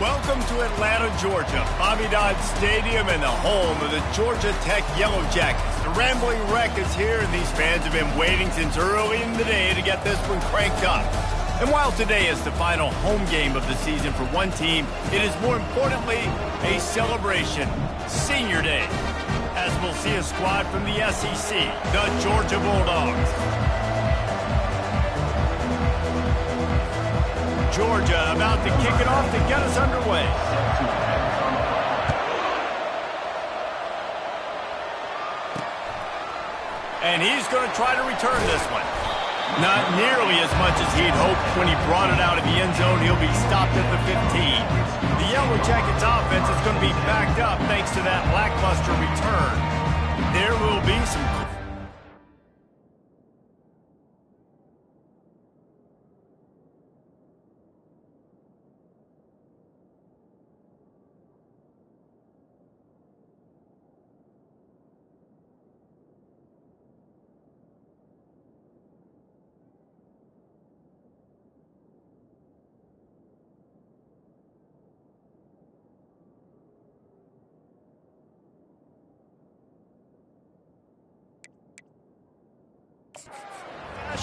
Welcome to Atlanta, Georgia, Bobby Dodd Stadium and the home of the Georgia Tech Yellow Jackets. The Rambling Wreck is here, and these fans have been waiting since early in the day to get this one cranked up. And while today is the final home game of the season for one team, it is more importantly a celebration, Senior Day, as we'll see a squad from the SEC, the Georgia Bulldogs. Georgia about to kick it off to get us underway. And he's going to try to return this one. Not nearly as much as he'd hoped when he brought it out of the end zone. He'll be stopped at the 15. The Yellow Jackets offense is going to be backed up thanks to that lackluster return. There will be some...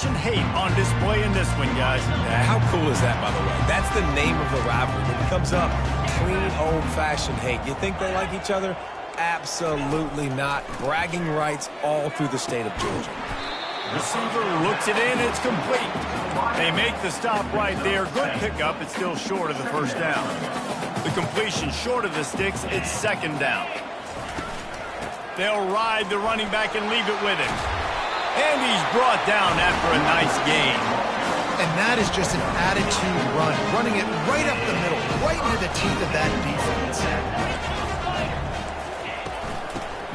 and hate on display in this one, guys. How cool is that, by the way? That's the name of the rivalry. When it comes up, clean, old-fashioned hate. You think they like each other? Absolutely not. Bragging rights all through the state of Georgia. Receiver looks it in. It's complete. They make the stop right there. Good pickup. It's still short of the first down. The completion short of the sticks. It's second down. They'll ride the running back and leave it with him. And he's brought down after a nice gain. And that is just an attitude run. Running it right up the middle, right into the teeth of that defense.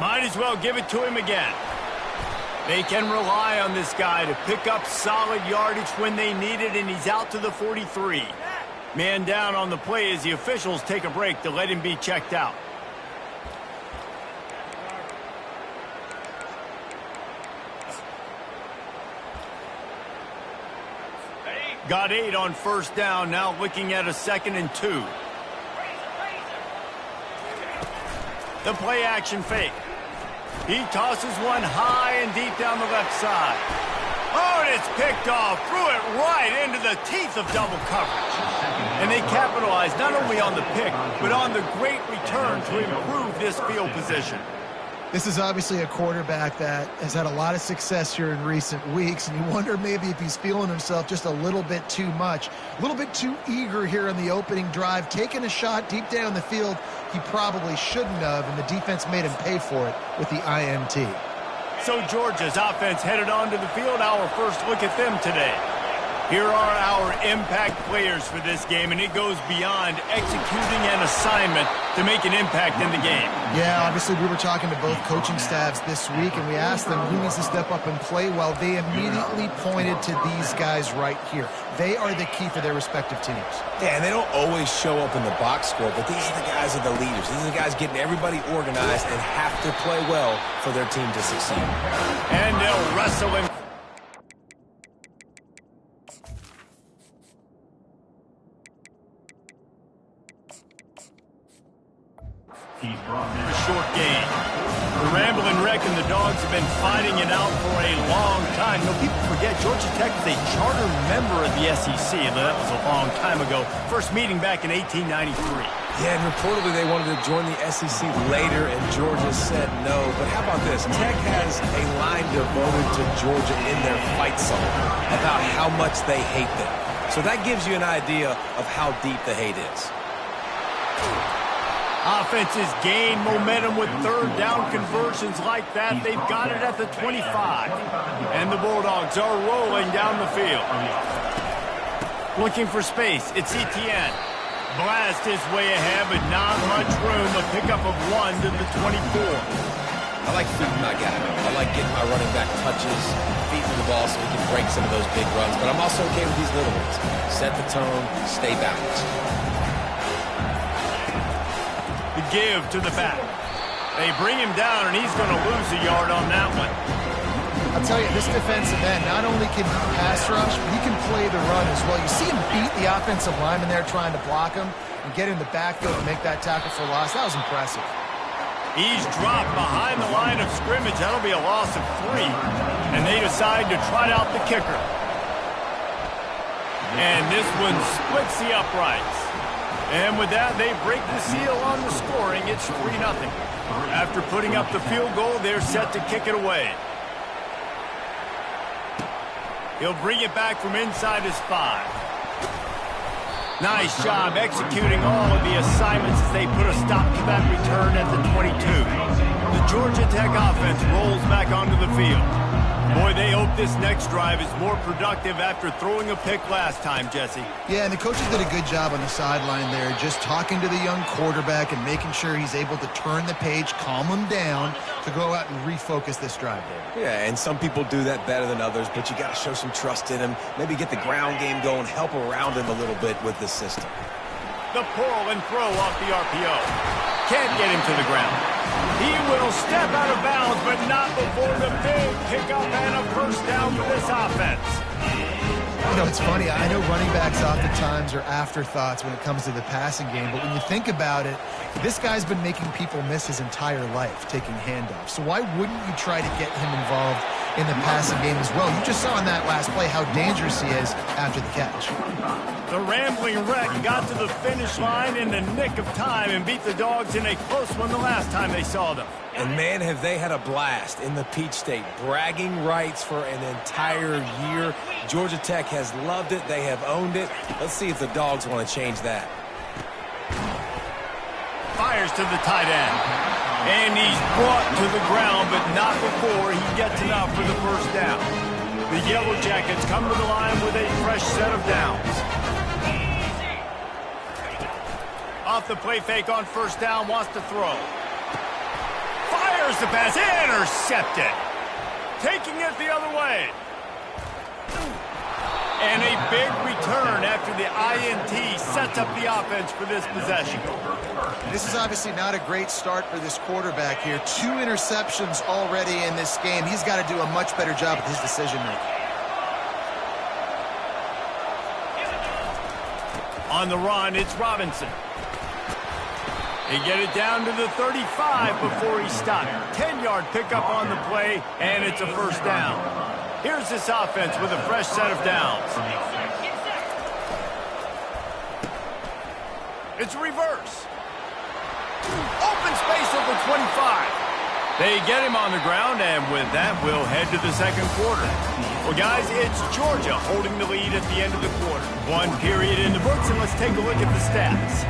Might as well give it to him again. They can rely on this guy to pick up solid yardage when they need it, and he's out to the 43. Man down on the play as the officials take a break to let him be checked out. Got 8 on first down, now looking at a 2nd and 2. The play action fake. He tosses one high and deep down the left side. Oh, and it's picked off. Threw it right into the teeth of double coverage. And they capitalize not only on the pick, but on the great return to improve this field position. This is obviously a quarterback that has had a lot of success here in recent weeks, and you wonder maybe if he's feeling himself just a little bit too much, a little bit too eager here in the opening drive, taking a shot deep down the field he probably shouldn't have, and the defense made him pay for it with the INT. So Georgia's offense headed onto the field. Our first look at them today. Here are our impact players for this game, and it goes beyond executing an assignment to make an impact in the game. Yeah, obviously we were talking to both coaching staffs this week, and we asked them who needs to step up and play well. They immediately pointed to these guys right here. They are the key for their respective teams. Yeah, and they don't always show up in the box score, but these are the guys that are the leaders. These are the guys getting everybody organized and have to play well for their team to succeed. And they'll wrestle him. A short game. The Rambling Wreck and the Dogs have been fighting it out for a long time. You know, people forget Georgia Tech is a charter member of the SEC, and that was a long time ago. First meeting back in 1893. Yeah, and reportedly they wanted to join the SEC later, and Georgia said no. But how about this? Tech has a line devoted to Georgia in their fight song about how much they hate them. So that gives you an idea of how deep the hate is. Offenses gain momentum with third down conversions like that. They've got it at the 25. And the Bulldogs are rolling down the field. Looking for space. It's Etienne. Blast his way ahead, but not much room. A pickup of 1 to the 24. I like feeding my guy. I like getting my running back touches, feeding the ball so he can break some of those big runs. But I'm also okay with these little ones. Set the tone, stay balanced. The give to the back. They bring him down, and he's going to lose a yard on that one. I'll tell you, this defensive end not only can he pass rush, but he can play the run as well. You see him beat the offensive lineman there trying to block him. and get in the backfield and make that tackle for loss. That was impressive. He's dropped behind the line of scrimmage. That'll be a loss of 3. And they decide to trot out the kicker. And this one splits the uprights. And with that, they break the seal on the scoring. It's 3-0. After putting up the field goal, they're set to kick it away. He'll bring it back from inside his 5. Nice job executing all of the assignments as they put a stop to that return at the 22. The Georgia Tech offense rolls back onto the field. Boy, they hope this next drive is more productive after throwing a pick last time, Jesse. Yeah, and the coaches did a good job on the sideline there, just talking to the young quarterback and making sure he's able to turn the page, calm him down to go out and refocus this drive there. Yeah, and some people do that better than others, but you got to show some trust in him. Maybe get the ground game going, help around him a little bit with the system. The pull and throw off the RPO. Can't get him to the ground. He will step out of bounds, but not before the big pickup and a first down for this offense. You know, it's funny. I know running backs oftentimes are afterthoughts when it comes to the passing game, but when you think about it, this guy's been making people miss his entire life taking handoffs. So why wouldn't you try to get him involved in the passing game as well? You just saw in that last play how dangerous he is after the catch. The rambling wreck got to the finish line in the nick of time and beat the Dogs in a close one the last time they saw them. And man, have they had a blast in the Peach State. Bragging rights for an entire year. Georgia Tech has loved it. They have owned it. Let's see if the Dogs want to change that. Fires to the tight end. And he's brought to the ground, but not before he gets enough for the first down. The Yellow Jackets come to the line with a fresh set of downs. Off the play fake on first down, wants to throw. Fires the pass, intercepted. Taking it the other way. And a big return after the INT sets up the offense for this possession. This is obviously not a great start for this quarterback here. 2 interceptions already in this game. He's got to do a much better job with his decision-making. On the run, it's Robinson. He get it down to the 35 before he stopped. 10-yard pickup on the play, and it's a first down. Here's this offense with a fresh set of downs. It's a reverse. Open space at the 25. They get him on the ground, and with that, we'll head to the second quarter. Well, guys, it's Georgia holding the lead at the end of the quarter. 1 period in the books, and let's take a look at the stats.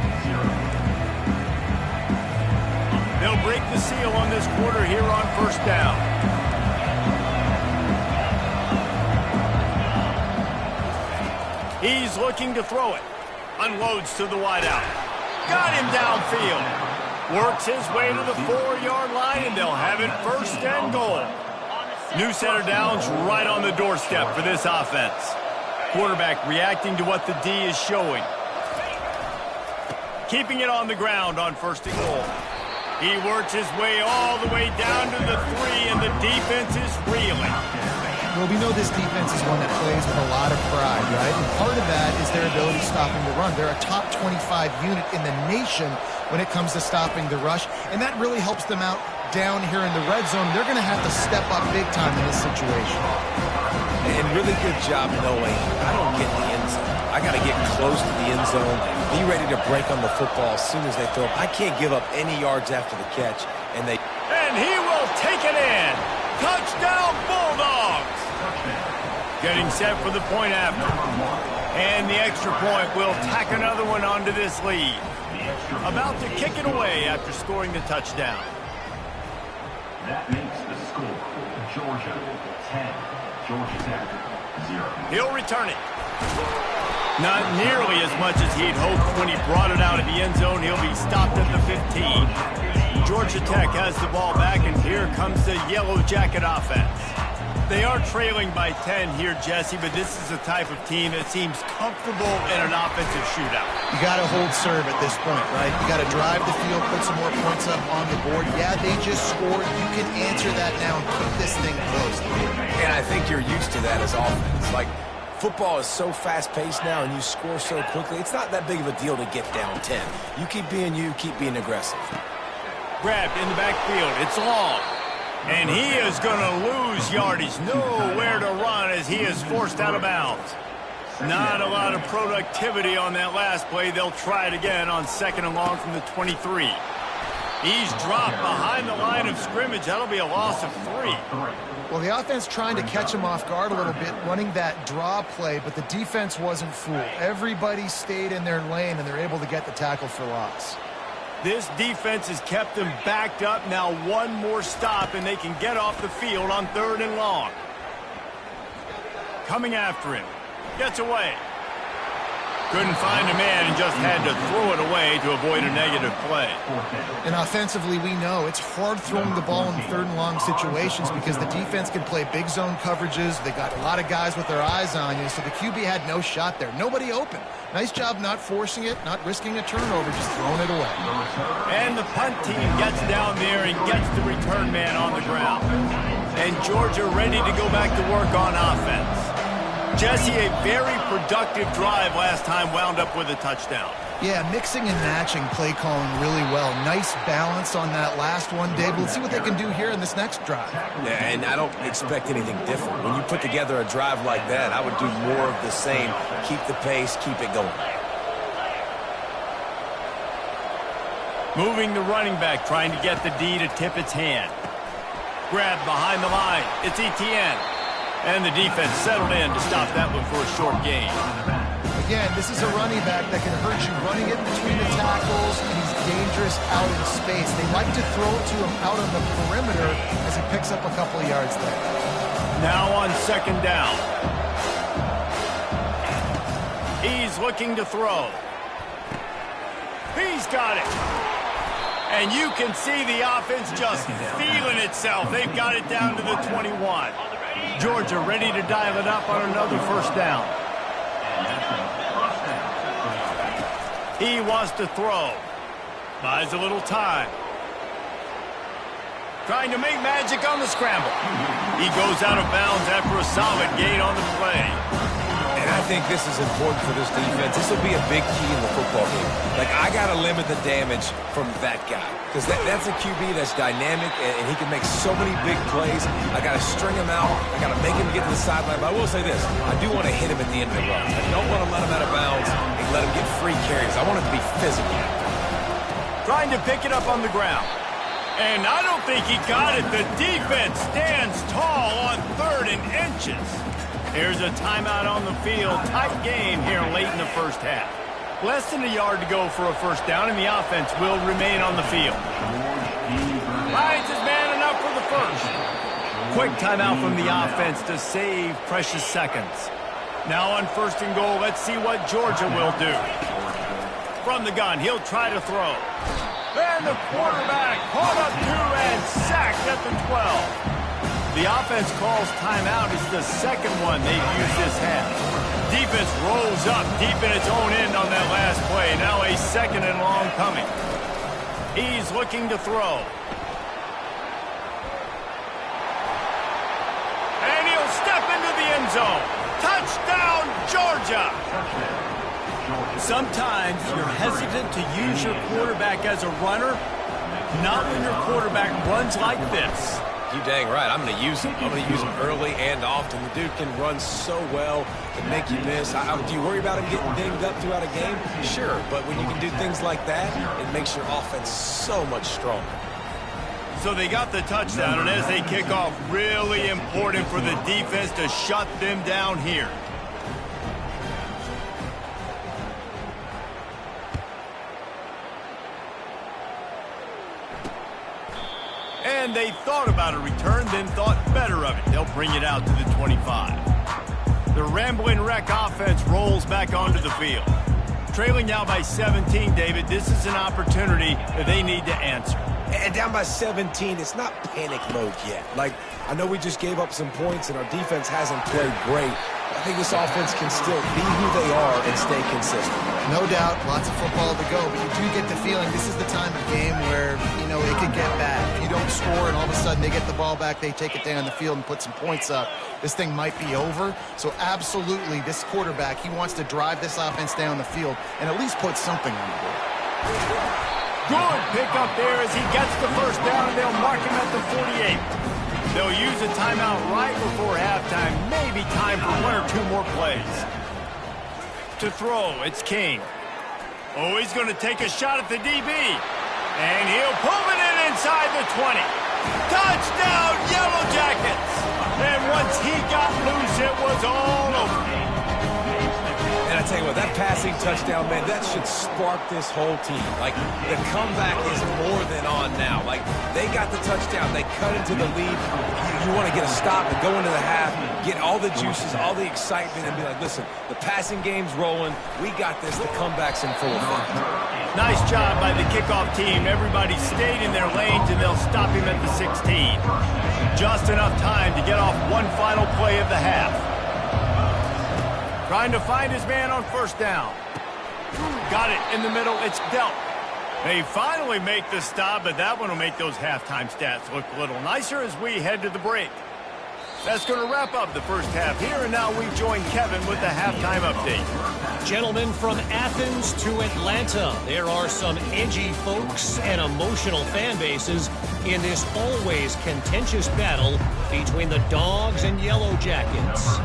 They'll break the seal on this quarter here on first down. He's looking to throw it. Unloads to the wideout. Got him downfield. Works his way to the 4-yard line, and they'll have it first and goal. New set of downs right on the doorstep for this offense. Quarterback reacting to what the D is showing. Keeping it on the ground on first and goal. He works his way all the way down to the 3, and the defense is reeling. Well, we know this defense is one that plays with a lot of pride, right? And part of that is their ability stopping the run. They're a top 25 unit in the nation when it comes to stopping the rush, and that really helps them out down here in the red zone. They're going to have to step up big time in this situation. And really good job knowing I don't get in the end zone. I got to get close to the end zone, be ready to break on the football as soon as they throw. I can't give up any yards after the catch, and he will take it in. Touchdown, Bulldogs! Getting set for the point after. And the extra point will tack another one onto this lead. About to kick it away after scoring the touchdown. That makes the score Georgia 10, Georgia Tech 0. He'll return it. Not nearly as much as he'd hoped when he brought it out of the end zone. He'll be stopped at the 15. Georgia Tech has the ball back, and here comes the Yellow Jacket offense. They are trailing by 10 here, Jesse, but this is a type of team that seems comfortable in an offensive shootout. You got to hold serve at this point, right? You got to drive the field, put some more points up on the board. Yeah, they just scored. You can answer that now and keep this thing close. And I think you're used to that as offense. Like, Football is so fast-paced now, and you score so quickly, it's not that big of a deal to get down 10. You keep being aggressive. Grabbed in the backfield. It's long. And he is going to lose yardage. Nowhere to run as he is forced out of bounds. Not a lot of productivity on that last play. They'll try it again on 2nd and long from the 23. He's dropped behind the line of scrimmage. That'll be a loss of 3. Well, the offense trying to catch him off guard a little bit, running that draw play, but the defense wasn't fooled. Everybody stayed in their lane, and they're able to get the tackle for loss. This defense has kept them backed up. Now one more stop, and they can get off the field on 3rd and long. Coming after him. Gets away. Couldn't find a man and just had to throw it away to avoid a negative play. And offensively, we know it's hard throwing the ball in 3rd and long situations because the defense can play big zone coverages. They got a lot of guys with their eyes on you, so the QB had no shot there. Nobody open. Nice job not forcing it, not risking a turnover, just throwing it away. And the punt team gets down there and gets the return man on the ground. And Georgia ready to go back to work on offense. Jesse, a very productive drive last time, wound up with a touchdown. Yeah, mixing and matching play calling really well. Nice balance on that last one, Dave. Let's see what they can do here in this next drive. Yeah, and I don't expect anything different. When you put together a drive like that, I would do more of the same. Keep the pace, keep it going. Moving the running back, trying to get the D to tip its hand. Grab behind the line. It's Etienne. And the defense settled in to stop that one for a short gain. Again, this is a running back that can hurt you running it between the tackles, and he's dangerous out in space. They like to throw it to him out on the perimeter as he picks up a couple of yards there. Now on 2nd down. He's looking to throw. He's got it. And you can see the offense just feeling itself. They've got it down to the 21. Georgia ready to dial it up on another 1st down. He wants to throw. Buys a little time. Trying to make magic on the scramble. He goes out of bounds after a solid gain on the play. And I think this is important for this defense. This will be a big key in the football game. Like, I got to limit the damage from that guy. Because that's a QB that's dynamic, and he can make so many big plays. I got to string him out. I got to make him get to the sideline. But I will say this. I do want to hit him at the end of the run. I don't want to let him out of bounds and let him get free carries. I want him to be physical. Trying to pick it up on the ground. And I don't think he got it. The defense stands tall on 3rd and inches. Here's a timeout on the field. Tight game here late in the 1st half. Less than a yard to go for a 1st down, and the offense will remain on the field. Finds his man enough for the 1st. Quick timeout from the offense to save precious seconds. Now on 1st and goal, let's see what Georgia will do. From the gun, he'll try to throw. And the quarterback caught up to and sacked at the 12. The offense calls timeout. It's the 2nd one they've used this half. Defense rolls up deep in its own end on that last play. Now a 2nd and long coming. He's looking to throw. And he'll step into the end zone. Touchdown, Georgia! Sometimes you're hesitant to use your quarterback as a runner. Not when your quarterback runs like this. You dang right. I'm going to use him. I'm going to use him early and often. The dude can run so well and make you miss. Do you worry about him getting dinged up throughout a game? Sure, but when you can do things like that, it makes your offense so much stronger. So they got the touchdown, and as they kick off, really important for the defense to shut them down here. And they thought about a return, then thought better of it. They'll bring it out to the 25. The Rambling Wreck offense rolls back onto the field. Trailing now by 17, David. This is an opportunity that they need to answer. And down by 17, it's not panic mode yet. Like, I know we just gave up some points and our defense hasn't played great. I think this offense can still be who they are and stay consistent. No doubt, lots of football to go, but you do get the feeling this is the time of game where, you know, it could get bad. If you don't score and all of a sudden they get the ball back, they take it down the field and put some points up, this thing might be over. So absolutely, this quarterback, he wants to drive this offense down the field and at least put something on the board. Good pickup there as he gets the first down, and they'll mark him at the 48. They'll use a timeout right before halftime, maybe time for one or two more plays. To throw, it's King. Oh, he's going to take a shot at the DB. And he'll pull it in inside the 20. Touchdown, Yellow Jackets! And once he got loose, it was all over. And I tell you what, that passing touchdown, man, that should spark this whole team. Like, the comeback is more than on now. Like, they got the touchdown. They cut into the lead. You want to get a stop and go into the half, get all the juices, all the excitement, and be like, listen, the passing game's rolling. We got this. The comeback's in full effect. Nice job by the kickoff team. Everybody stayed in their lanes, and they'll stop him at the 16. Just enough time to get off one final play of the half. Trying to find his man on first down. Got it in the middle. It's dealt. They finally make the stop, but that one will make those halftime stats look a little nicer as we head to the break. That's going to wrap up the first half here, and now we join Kevin with the halftime update. Gentlemen, from Athens to Atlanta, there are some edgy folks and emotional fan bases in this always contentious battle between the Dogs and Yellow Jackets.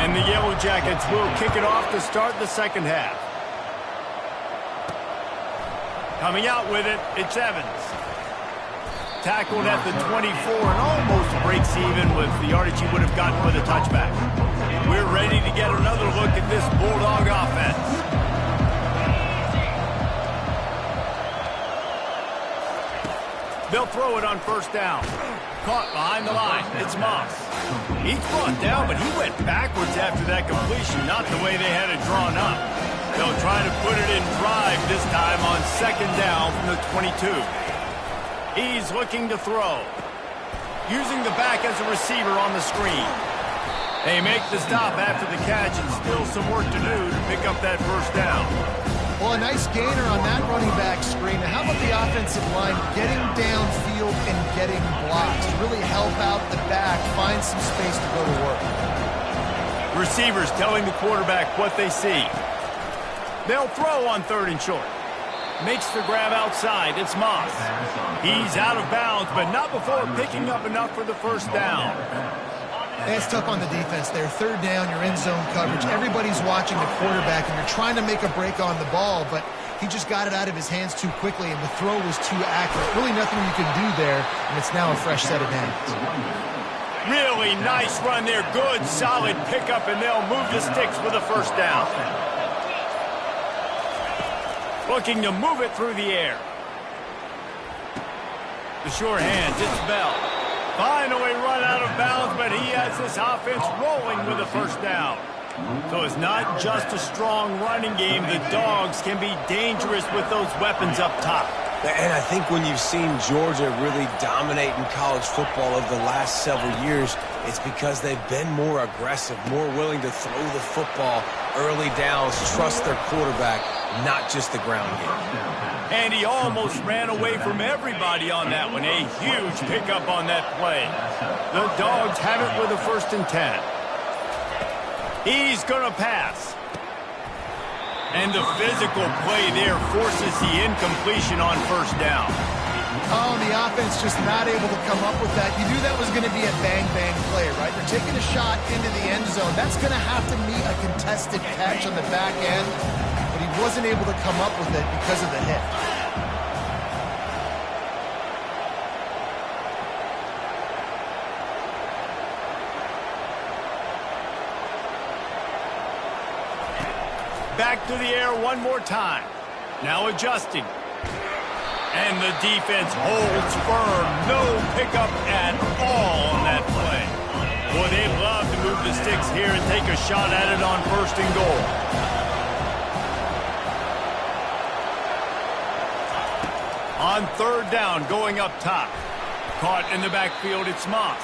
And the Yellow Jackets will kick it off to start the second half. Coming out with it, it's Evans. Tackled at the 24 and almost breaks even with the yardage he would have gotten with a touchback. We're ready to get another look at this Bulldog offense. They'll throw it on first down. Caught behind the line. It's Moss. He's brought down, but he went backwards after that completion, not the way they had it drawn up. They'll try to put it in drive this time on second down from the 22. He's looking to throw. Using the back as a receiver on the screen. They make the stop after the catch, and still some work to do to pick up that first down. Well, a nice gainer on that running back screen. How about the offensive line getting downfield and getting blocks to really help out the back, find some space to go to work. Receivers telling the quarterback what they see. They'll throw on third and short. Makes the grab outside. It's Moss. He's out of bounds, but not before picking up enough for the first down. It's tough on the defense there. Third down, you're in zone coverage. Everybody's watching the quarterback, and you're trying to make a break on the ball, but he just got it out of his hands too quickly, and the throw was too accurate. Really nothing you can do there, and it's now a fresh set of downs. Really nice run there. Good, solid pickup, and they'll move the sticks with a first down. Looking to move it through the air. The sure hands, it's Bell. Finally run out of bounds, but he has this offense rolling with a first down. So it's not just a strong running game. The Dogs can be dangerous with those weapons up top. And I think when you've seen Georgia really dominate in college football over the last several years, it's because they've been more aggressive, more willing to throw the football early downs, trust their quarterback, not just the ground game. And he almost ran away from everybody on that one. A huge pickup on that play. The Dogs have it with a 1st and 10. He's going to pass. And the physical play there forces the incompletion on first down. Oh, and the offense just not able to come up with that. You knew that was going to be a bang-bang play, right? They're taking a shot into the end zone. That's going to have to meet a contested catch on the back end, but he wasn't able to come up with it because of the hit. Back to the air one more time. Now adjusting. And the defense holds firm. No pickup at all on that play. Boy, they'd love to move the sticks here and take a shot at it on 1st and goal. On 3rd down, going up top. Caught in the backfield, it's Moss.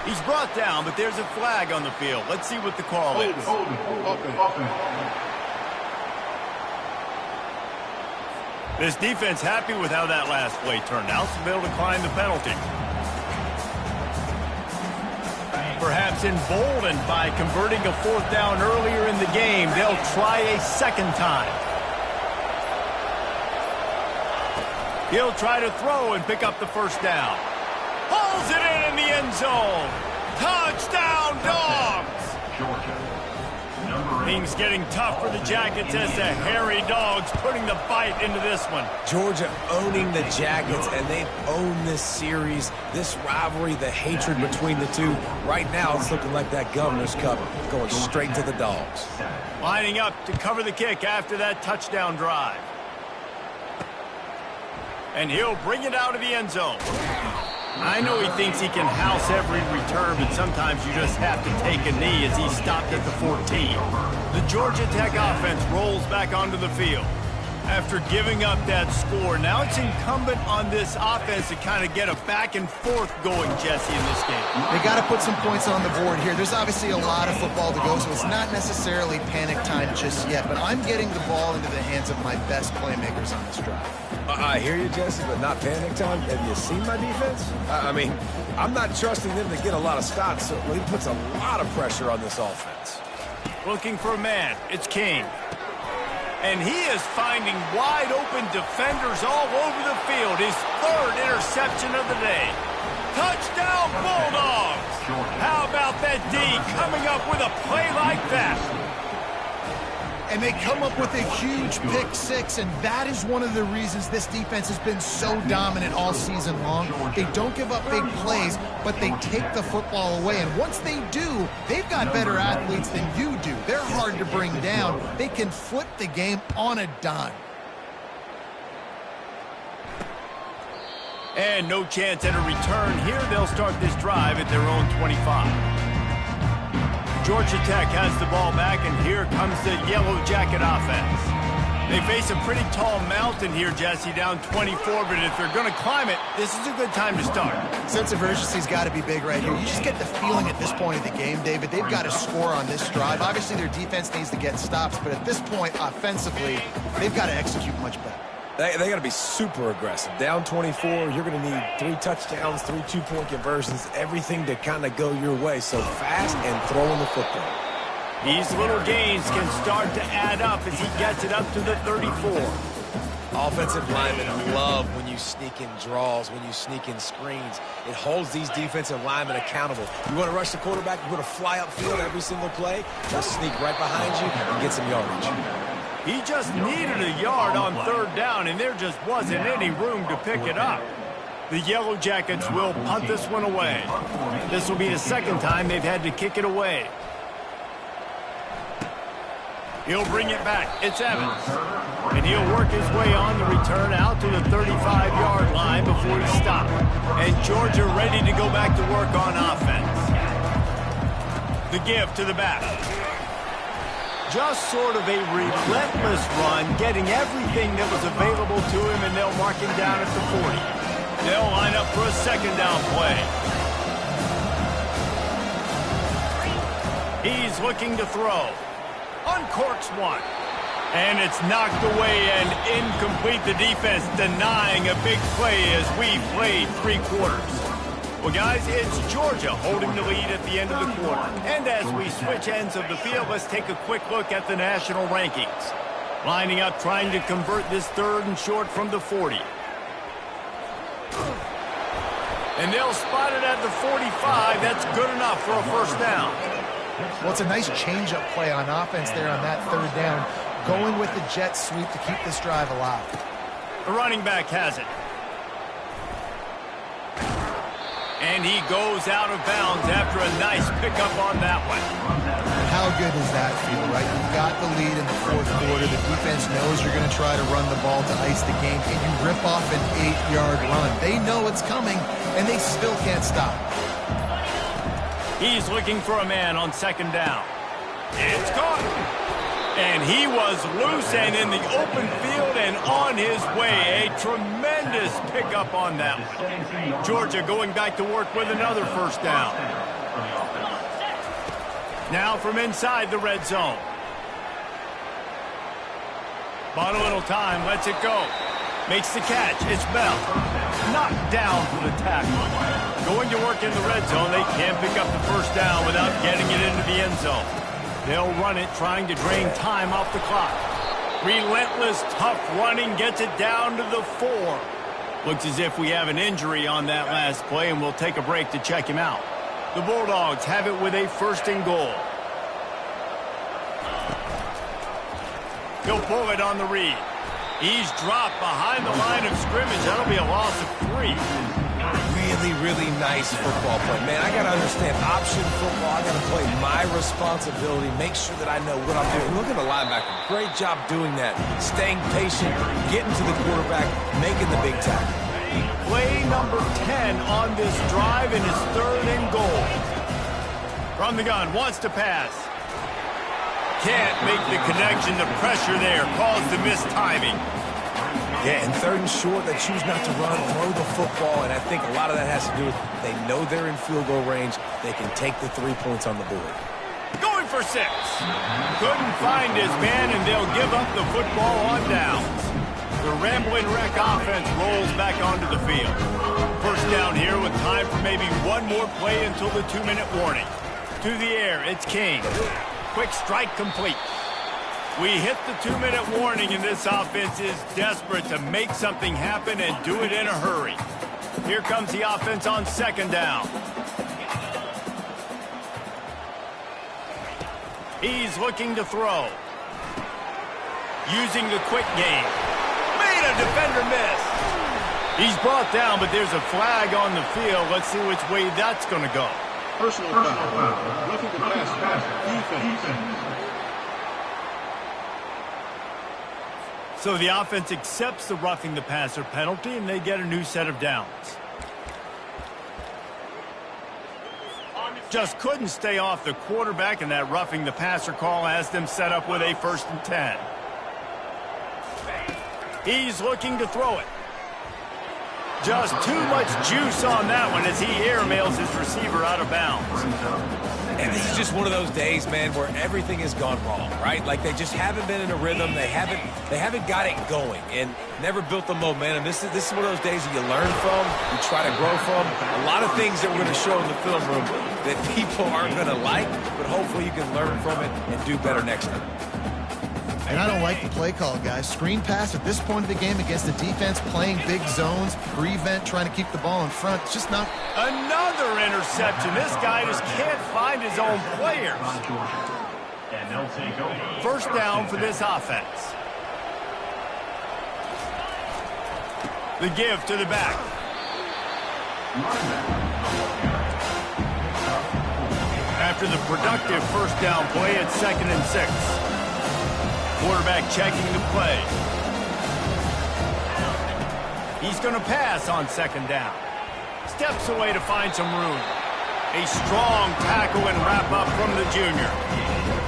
He's brought down, but there's a flag on the field. Let's see what the call is. This defense happy with how that last play turned out, so they'll decline the penalty. Perhaps emboldened by converting a fourth down earlier in the game, they'll try a second time. He'll try to throw and pick up the first down. Pulls it in the end zone. Touchdown, Dogs! Georgia. Things getting tough for the Jackets as the hairy Dogs putting the bite into this one. Georgia owning the Jackets, and they've owned this series, this rivalry, the hatred between the two. Right now, it's looking like that Governor's Cup going straight to the Dogs. Lining up to cover the kick after that touchdown drive. And he'll bring it out of the end zone. I know he thinks he can house every return, but sometimes you just have to take a knee as he stopped at the 14. The Georgia Tech offense rolls back onto the field. After giving up that score, now it's incumbent on this offense to kind of get a back and forth going, Jesse, in this game. They got to put some points on the board here. There's obviously a lot of football to go, so it's not necessarily panic time just yet, but I'm getting the ball into the hands of my best playmakers on this drive. I hear you, Jesse, but not panic time. Have you seen my defense? I mean, I'm not trusting them to get a lot of stops, so he puts a lot of pressure on this offense. Looking for a man. It's King. And he is finding wide-open defenders all over the field. His third interception of the day. Touchdown, Bulldogs! How about that D coming up with a play like that? And they come up with a huge pick six, and that is one of the reasons this defense has been so dominant all season long. They don't give up big plays, but they take the football away. And once they do, they've got better athletes than you do. They're hard to bring down. They can flip the game on a dime. And no chance at a return here. They'll start this drive at their own 25. Georgia Tech has the ball back, and here comes the Yellow Jacket offense. They face a pretty tall mountain here, Jesse, down 24, but if they're going to climb it, this is a good time to start. Sense of urgency's got to be big right here. You just get the feeling at this point of the game, David, they've got to score on this drive. Obviously, their defense needs to get stops, but at this point, offensively, they've got to execute much better. They got to be super aggressive. Down 24, you're going to need 3 touchdowns, 3 two-point conversions, everything to kind of go your way. So fast and throwing the football. These little gains can start to add up as he gets it up to the 34. Offensive linemen love when you sneak in draws, when you sneak in screens. It holds these defensive linemen accountable. You want to rush the quarterback, you want to fly upfield every single play, just sneak right behind you and get some yardage. He just needed a yard on third down, and there just wasn't any room to pick it up. The Yellow Jackets will punt this one away. This will be the second time they've had to kick it away. He'll bring it back. It's Evans. And he'll work his way on the return out to the 35-yard line before he stopped. And Georgia ready to go back to work on offense. The give to the back. Just sort of a relentless run, getting everything that was available to him, and they'll mark him down at the 40. They'll line up for a second down play. He's looking to throw. Uncorks one. And it's knocked away and incomplete. The defense denying a big play as we played 3 quarters. Well, guys, it's Georgia holding the lead at the end of the quarter. And as we switch ends of the field, let's take a quick look at the national rankings. Lining up, trying to convert this third and short from the 40. And they'll spot it at the 45. That's good enough for a first down. Well, it's a nice change-up play on offense there on that third down, going with the jet sweep to keep this drive alive. The running back has it. And he goes out of bounds after a nice pickup on that one. How good does that feel, right? You've got the lead in the fourth quarter. The defense knows you're going to try to run the ball to ice the game, and you rip off an 8-yard run. They know it's coming, and they still can't stop. He's looking for a man on second down. It's caught. And he was loose and in the open field and on his way. A tremendous pickup on that one. Georgia going back to work with another first down. Now from inside the red zone. Bought a little time, lets it go. Makes the catch. It's Bell. Knocked down for the tackle. Going to work in the red zone. They can't pick up the first down without getting it into the end zone. They'll run it, trying to drain time off the clock. Relentless, tough running gets it down to the 4. Looks as if we have an injury on that last play, and we'll take a break to check him out. The Bulldogs have it with a 1st and goal. He'll pull it on the read. He's dropped behind the line of scrimmage. That'll be a loss of 3. Really, really nice football play. Man, I got to understand option football. I got to play my responsibility, make sure that I know what I'm doing. Look at the linebacker. Great job doing that. Staying patient, getting to the quarterback, making the big tackle. Play number 10 on this drive, and it's 3rd and goal. From the gun, wants to pass. Can't make the connection. The pressure there caused the mistiming. Yeah, and 3rd and short, they choose not to run, throw the football, and I think a lot of that has to do with they know they're in field goal range. They can take the 3 points on the board. Going for 6. Couldn't find his man, and they'll give up the football on downs. The Rambling Wreck offense rolls back onto the field. First down here with time for maybe one more play until the 2-minute warning. To the air, it's King. Quick strike complete. We hit the 2-minute warning, and this offense is desperate to make something happen and do it in a hurry. Here comes the offense on 2nd down. He's looking to throw. Using the quick game. Made a defender miss. He's brought down, but there's a flag on the field. Let's see which way that's going to go. Personal foul. Roughing the passer. Defense. So the offense accepts the roughing the passer penalty, and they get a new set of downs. Just couldn't stay off the quarterback, and that roughing the passer call has them set up with a 1st and 10. He's looking to throw it. Just too much juice on that one as he airmails his receiver out of bounds. And this is just one of those days, man, where everything has gone wrong, right? Like they just haven't been in a rhythm. They haven't got it going and never built the momentum. This is one of those days that you learn from, you try to grow from. A lot of things that we're going to show in the film room that people aren't going to like, but hopefully you can learn from it and do better next time. And I don't like the play call, guys. Screen pass at this point of the game against the defense, playing big zones, prevent, trying to keep the ball in front. It's just not... Another interception. This guy just can't find his own players. First down for this offense. The give to the back. After the productive first down play, it's 2nd and 6. Quarterback checking the play. He's going to pass on 2nd down. Steps away to find some room. A strong tackle and wrap up from the junior.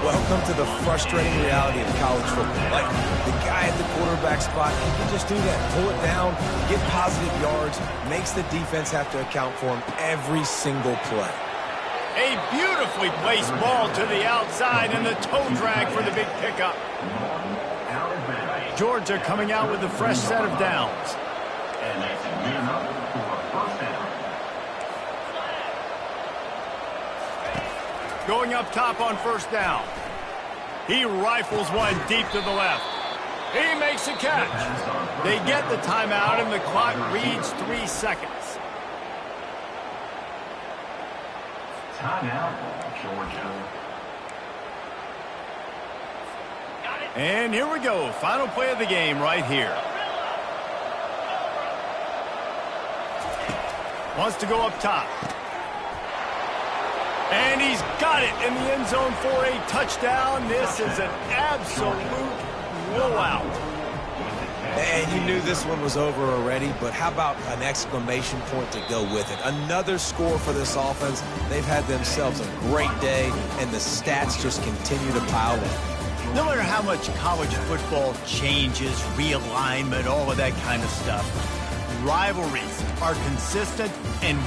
Welcome to the frustrating reality of college football. Like, the guy at the quarterback spot, he can just do that. Pull it down, get positive yards, makes the defense have to account for him every single play. A beautifully placed ball to the outside and the toe drag for the big pickup. Georgia coming out with a fresh set of downs. And that's good enough for a 1st down. Going up top on 1st down. He rifles one deep to the left. He makes a catch. They get the timeout and the clock reads 3 seconds. Timeout, Georgia. And here we go. Final play of the game right here. Wants to go up top. And he's got it in the end zone for a touchdown. This is an absolute blowout. And you knew this one was over already, but how about an exclamation point to go with it? Another score for this offense. They've had themselves a great day, and the stats just continue to pile up. No matter how much college football changes, realignment, all of that kind of stuff, rivalries are consistent and